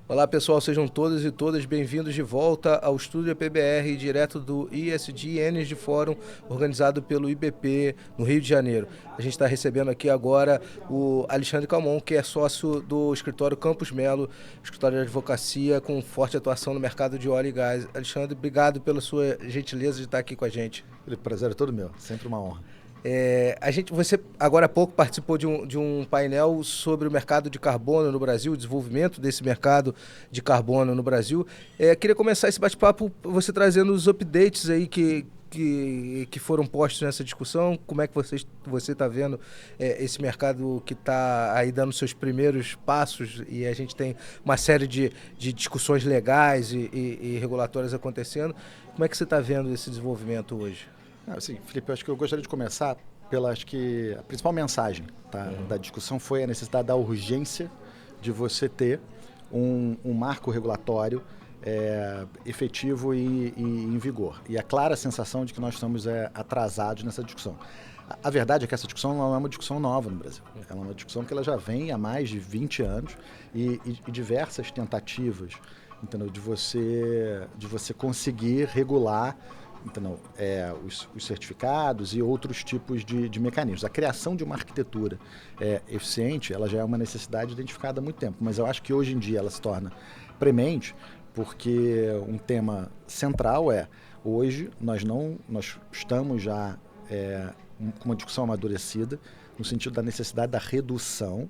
Olá pessoal, sejam todos e todas bem-vindos de volta ao Estúdio PBR, direto do ESG Energy Forum, organizado pelo IBP no Rio de Janeiro. A gente está recebendo aqui agora o Alexandre Calmon, que é sócio do escritório Campos Melo, escritório de advocacia com forte atuação no mercado de óleo e gás. Alexandre, obrigado pela sua gentileza de estar aqui com a gente. O prazer é todo meu, sempre uma honra. Você agora há pouco participou de um painel sobre o mercado de carbono no Brasil, o desenvolvimento desse mercado de carbono no Brasil. Queria começar esse bate-papo você trazendo os updates aí que foram postos nessa discussão. Como é que você está vendo esse mercado que está aí dando seus primeiros passos e a gente tem uma série de discussões legais e regulatórias acontecendo. Como é que você está vendo esse desenvolvimento hoje? Assim, Felipe, eu acho que eu gostaria de começar acho que a principal mensagem da discussão foi a necessidade da urgência de você ter um marco regulatório efetivo e em vigor. E a clara sensação de que nós estamos atrasados nessa discussão. A verdade é que essa discussão não é uma discussão nova no Brasil. Ela é uma discussão que ela já vem há mais de 20 anos e diversas tentativas, entendeu, de você conseguir regular, então, os certificados e outros tipos de mecanismos. A criação de uma arquitetura eficiente, ela já é uma necessidade identificada há muito tempo, mas eu acho que hoje em dia ela se torna premente, porque um tema central hoje nós estamos já com uma discussão amadurecida no sentido da necessidade da redução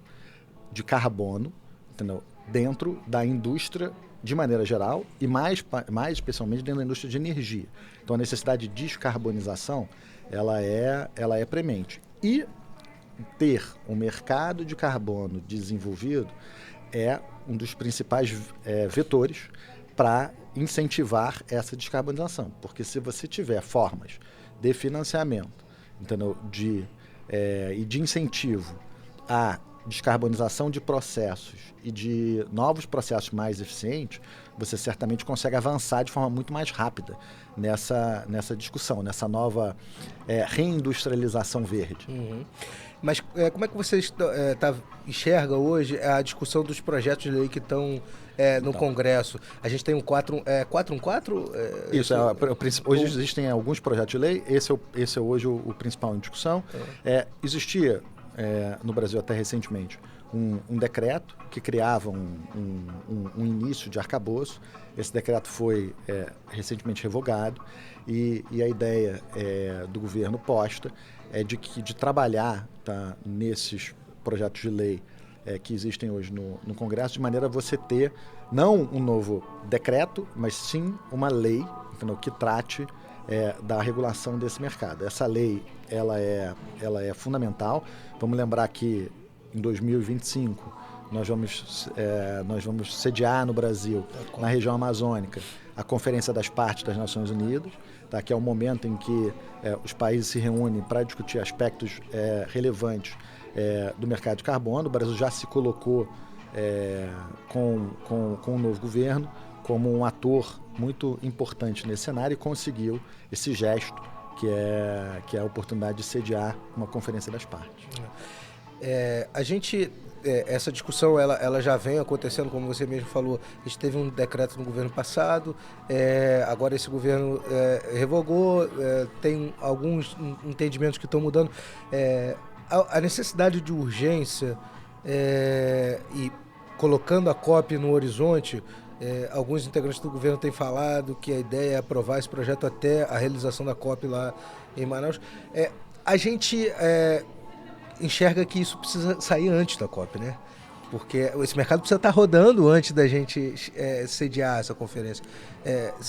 de carbono, entendeu, dentro da indústria de maneira geral e mais especialmente dentro da indústria de energia. Então a necessidade de descarbonização ela é premente. E ter um mercado de carbono desenvolvido é um dos principais vetores para incentivar essa descarbonização. Porque se você tiver formas de financiamento, entendeu, e de incentivo à descarbonização de processos e de novos processos mais eficientes, você certamente consegue avançar de forma muito mais rápida nessa discussão, nessa nova reindustrialização verde. Uhum. Mas como é que você enxerga hoje a discussão dos projetos de lei que estão no Congresso? A gente tem um 414? Isso, hoje existem alguns projetos de lei, esse é hoje o principal em discussão. Existia no Brasil até recentemente um decreto que criava um início de arcabouço. Esse decreto foi recentemente revogado e a ideia do governo posta é de trabalhar, tá, nesses projetos de lei que existem hoje no Congresso, de maneira a você ter não um novo decreto, mas sim uma lei, entendeu, que trate da regulação desse mercado. Essa lei ela é fundamental. Vamos lembrar que em 2025 nós vamos sediar no Brasil, na região amazônica, a Conferência das Partes das Nações Unidas, tá, que é o momento em que os países se reúnem para discutir aspectos relevantes do mercado de carbono. O Brasil já se colocou com o novo governo como um ator muito importante nesse cenário e conseguiu esse gesto que é a oportunidade de sediar uma Conferência das Partes. Essa discussão ela já vem acontecendo, como você mesmo falou. A gente teve um decreto no governo passado, agora esse governo revogou, tem alguns entendimentos que estão mudando. A necessidade de urgência e colocando a COP no horizonte, alguns integrantes do governo têm falado que a ideia é aprovar esse projeto até a realização da COP lá em Manaus. A gente enxerga que isso precisa sair antes da COP, né? Porque esse mercado precisa estar rodando antes da gente sediar essa conferência.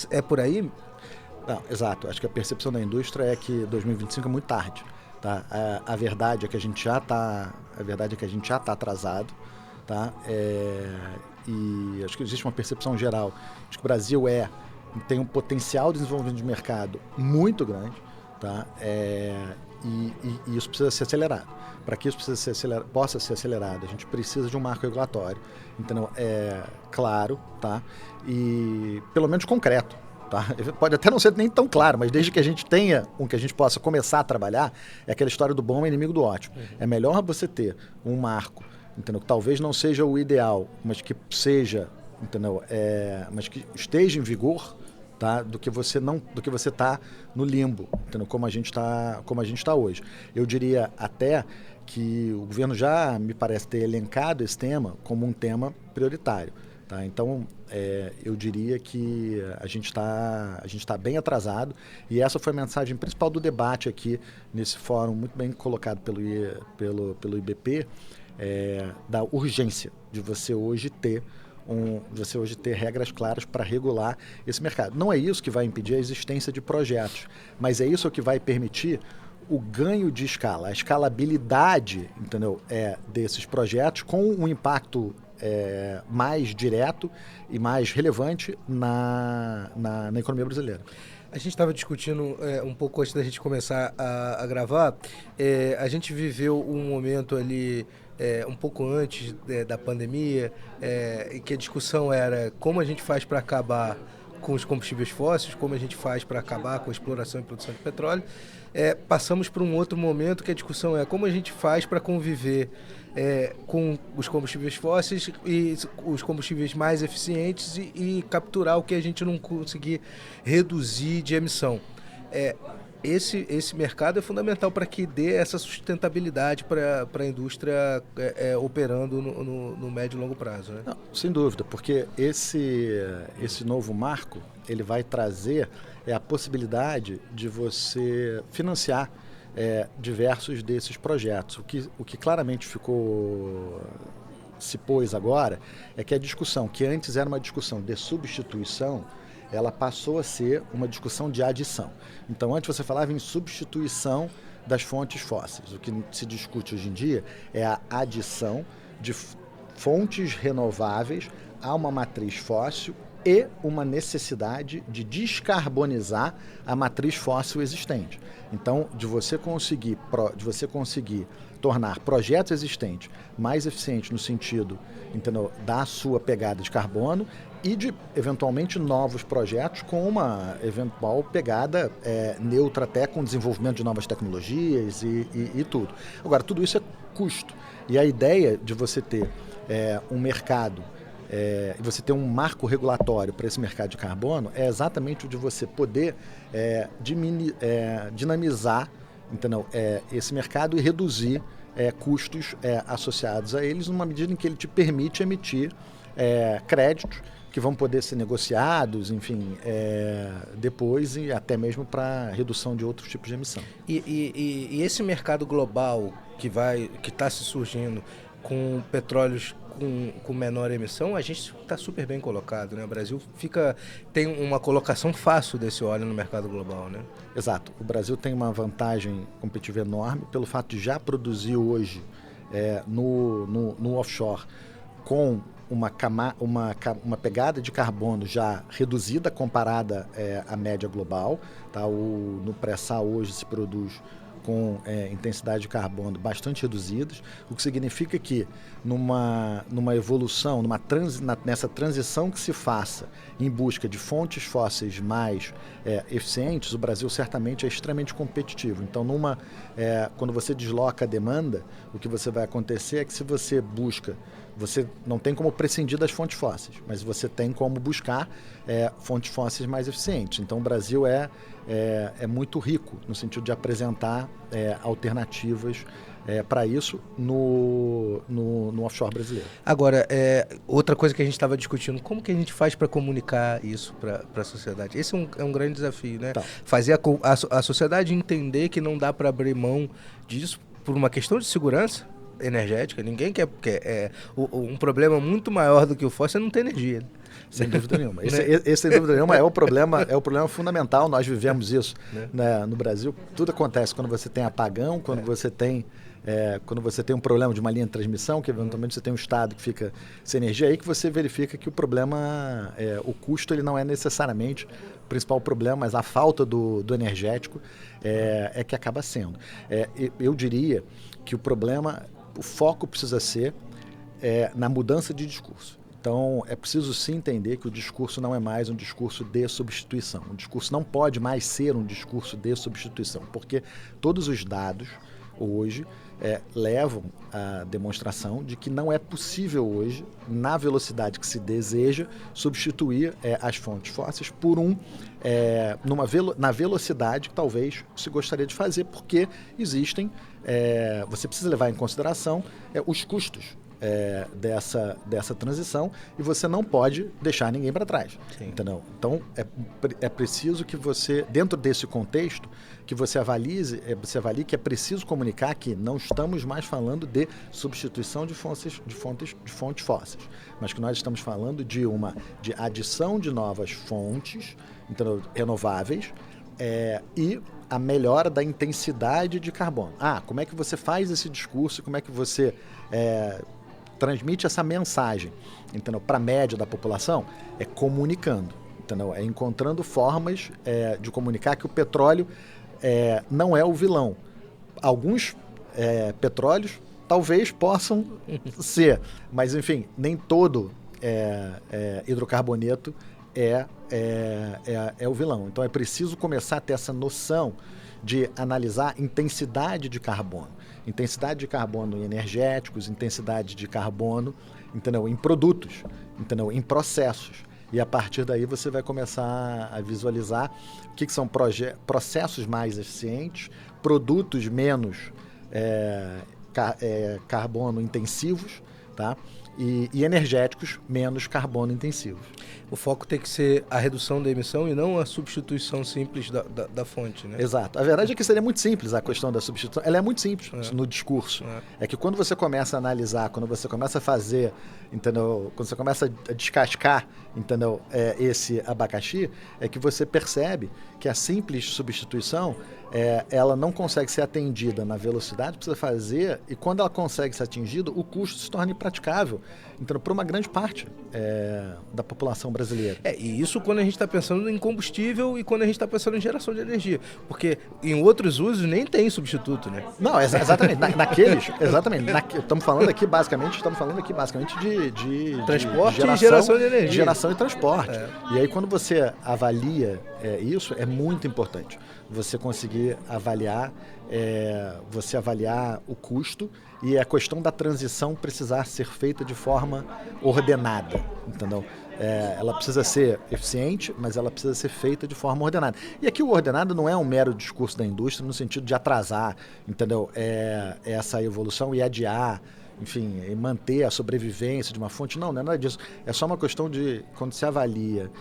É por aí? Não, exato. Acho que a percepção da indústria é que 2025 é muito tarde. Tá? A verdade é que a gente já está atrasado. Tá? E acho que existe uma percepção geral de que o Brasil tem um potencial de desenvolvimento de mercado muito grande, tá? E isso precisa ser acelerado. Para que isso possa ser acelerado, a gente precisa de um marco regulatório, então claro, tá? E pelo menos concreto. Tá? Pode até não ser nem tão claro, mas desde que a gente tenha que a gente possa começar a trabalhar, é aquela história do bom é inimigo do ótimo. É melhor você ter um marco, entendeu, que talvez não seja o ideal, mas que seja entendeu? Mas que esteja em vigor, tá? Do que você está no limbo, entendeu? Como a gente está hoje. Eu diria até que o governo já me parece ter elencado esse tema como um tema prioritário. Tá? Então, eu diria que a gente está bem atrasado, e essa foi a mensagem principal do debate aqui nesse fórum, muito bem colocado pelo IBP, da urgência de você hoje ter regras claras para regular esse mercado. Não é isso que vai impedir a existência de projetos, mas é isso que vai permitir o ganho de escala, a escalabilidade, entendeu? Desses projetos com um impacto mais direto e mais relevante na economia brasileira. A gente estava discutindo um pouco antes da gente começar a gravar. A gente viveu um momento ali um pouco antes da pandemia, em que a discussão era como a gente faz para acabar com os combustíveis fósseis, como a gente faz para acabar com a exploração e produção de petróleo. Passamos por um outro momento que a discussão é como a gente faz para conviver com os combustíveis fósseis e os combustíveis mais eficientes e capturar o que a gente não conseguir reduzir de emissão. Esse mercado é fundamental para que dê essa sustentabilidade para a indústria operando no médio e longo prazo, né? Não, sem dúvida, porque esse novo marco ele vai trazer a possibilidade de você financiar diversos desses projetos. O que claramente se pôs agora é que a discussão, que antes era uma discussão de substituição, ela passou a ser uma discussão de adição. Então, antes você falava em substituição das fontes fósseis. O que se discute hoje em dia é a adição de fontes renováveis a uma matriz fóssil e uma necessidade de descarbonizar a matriz fóssil existente. Então, de você conseguir tornar projetos existentes mais eficientes no sentido, entendeu, da sua pegada de carbono e de, eventualmente, novos projetos com uma eventual pegada neutra até com o desenvolvimento de novas tecnologias e tudo. Agora, tudo isso é custo. E a ideia de você ter um mercado e você ter um marco regulatório para esse mercado de carbono é exatamente o de você poder dinamizar, entendeu? Esse mercado e reduzir custos associados a eles, numa medida em que ele te permite emitir créditos que vão poder ser negociados, enfim, depois e até mesmo para redução de outros tipos de emissão. E esse mercado global que está se surgindo com petróleos com menor emissão, a gente está super bem colocado, né? O Brasil tem uma colocação fácil desse óleo no mercado global, né? Exato. O Brasil tem uma vantagem competitiva enorme pelo fato de já produzir hoje no offshore com uma pegada de carbono já reduzida comparada à média global. Tá? No pré-sal hoje se produz com intensidade de carbono bastante reduzidas, o que significa que numa evolução, nessa transição que se faça em busca de fontes fósseis mais eficientes, o Brasil certamente é extremamente competitivo. Então, quando você desloca a demanda, o que vai acontecer é que se você não tem como prescindir das fontes fósseis, mas você tem como buscar fontes fósseis mais eficientes. Então, o Brasil é muito rico no sentido de apresentar alternativas para isso no offshore brasileiro. Agora, outra coisa que a gente estava discutindo, como que a gente faz para comunicar isso para a sociedade? Esse é um grande desafio, né? Tá. Fazer a sociedade entender que não dá para abrir mão disso por uma questão de segurança energética. Ninguém quer, um problema muito maior do que o fóssil é não ter energia. Sem dúvida nenhuma. Esse, sem dúvida nenhuma, é o problema fundamental. Nós vivemos isso no Brasil. Tudo acontece quando você tem apagão, quando você tem um problema de uma linha de transmissão, que eventualmente você tem um estado que fica sem energia, aí que você verifica que o problema, o custo, ele não é necessariamente o principal problema, mas a falta do energético é que acaba sendo. Eu diria que o foco precisa ser na mudança de discurso. Então, é preciso sim entender que o discurso não é mais um discurso de substituição. O discurso não pode mais ser um discurso de substituição, porque todos os dados hoje levam à demonstração de que não é possível hoje, na velocidade que se deseja, substituir as fontes fósseis por na velocidade que talvez se gostaria de fazer, porque existem, você precisa levar em consideração os custos dessa transição, e você não pode deixar ninguém para trás. Entendeu? Então, é preciso que você, dentro desse contexto, que você avalie que é preciso comunicar que não estamos mais falando de substituição de fontes fósseis, mas que nós estamos falando de adição de novas fontes, entendeu? Renováveis, e a melhora da intensidade de carbono. Como é que você faz esse discurso, como é que você transmite essa mensagem, para a média da população? É comunicando, entendeu? É encontrando formas de comunicar que o petróleo não é o vilão. Alguns petróleos talvez possam ser, mas enfim, nem todo hidrocarboneto é o vilão. Então é preciso começar a ter essa noção de analisar intensidade de carbono. Intensidade de carbono em energéticos, intensidade de carbono, entendeu? Em produtos, entendeu? Em processos. E a partir daí você vai começar a visualizar o que são processos mais eficientes, produtos menos carbono intensivos, tá? E energéticos menos carbono intensivos. O foco tem que ser a redução da emissão e não a substituição simples da fonte, né? Exato. A verdade é que seria muito simples a questão da substituição. Ela é muito simples no discurso. É que quando você começa a analisar, quando você começa a fazer, entendeu? Quando você começa a descascar, entendeu? Esse abacaxi, é que você percebe que a simples substituição ela não consegue ser atendida na velocidade que precisa fazer, e quando ela consegue ser atingida, o custo se torna impraticável, então, para uma grande parte da população brasileira. E isso quando a gente está pensando em combustível e quando a gente está pensando em geração de energia, porque em outros usos nem tem substituto, né? Não, exatamente. Naqueles, exatamente. Estamos falando aqui basicamente de transporte e geração de energia. Geração e transporte. E aí quando você avalia isso, é muito importante você conseguir avaliar o custo e a questão da transição precisar ser feita de forma ordenada, entendeu? Ela precisa ser eficiente, mas ela precisa ser feita de forma ordenada. E aqui o ordenado não é um mero discurso da indústria no sentido de atrasar, entendeu? Essa evolução e adiar, enfim, e manter a sobrevivência de uma fonte. Não é nada disso. É só uma questão de, quando se avalia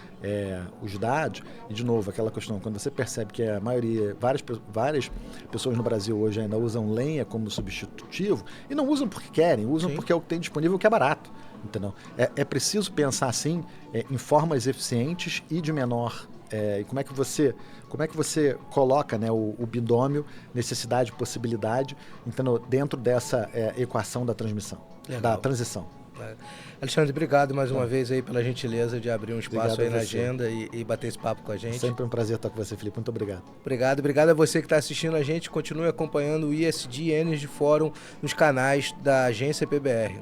os dados, e de novo, aquela questão, quando você percebe que a maioria, várias pessoas no Brasil hoje ainda usam lenha como substitutivo, e não usam porque querem, usam porque é o que tem disponível, que é barato. Entendeu? É preciso pensar assim em formas eficientes e de menor. E como é que você coloca, né, o binômio necessidade e possibilidade, entendeu? Dentro dessa equação da transição. Alexandre, obrigado mais uma vez aí pela gentileza de abrir um espaço aí na agenda e bater esse papo com a gente. Sempre um prazer estar com você, Felipe. Muito obrigado. Obrigado a você que está assistindo a gente. Continue acompanhando o ESG Energy Forum nos canais da agência PBR.